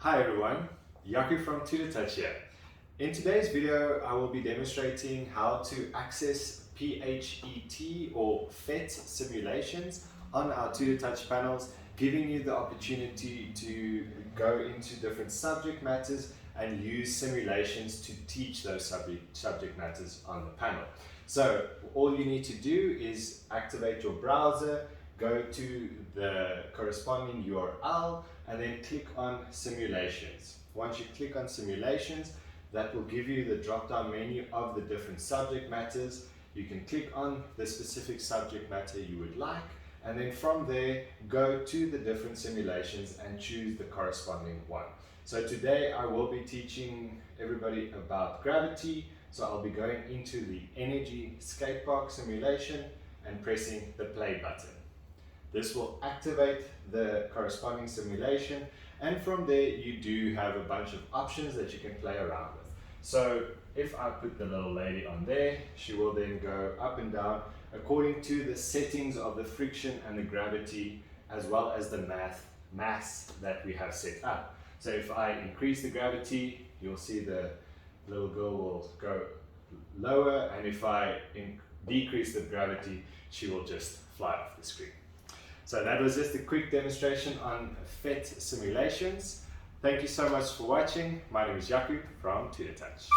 Hi everyone, Yaku from tutortouch here. In today's video, I will be demonstrating how to access PHET or PHET Simulations on our tutortouch panels, giving you the opportunity to go into different subject matters and use simulations to teach those subject matters on the panel. So all you need to do is activate your browser, go to the corresponding URL and then click on Simulations. Once you click on Simulations, that will give you the drop-down menu of the different subject matters. You can click on the specific subject matter you would like, and then from there go to the different simulations and choose the corresponding one. So today I will be teaching everybody about gravity, so I'll be going into the energy skate park simulation and pressing the play button. This will activate the corresponding simulation, and from there you do have a bunch of options that you can play around with. So if I put the little lady on there, she will then go up and down according to the settings of the friction and the gravity, as well as the mass that we have set up. So if I increase the gravity, you'll see the little girl will go lower, and if I decrease the gravity, she will just fly off the screen. So that was just a quick demonstration on PHET Simulations. Thank you so much for watching. My name is Yaku from tutortouch.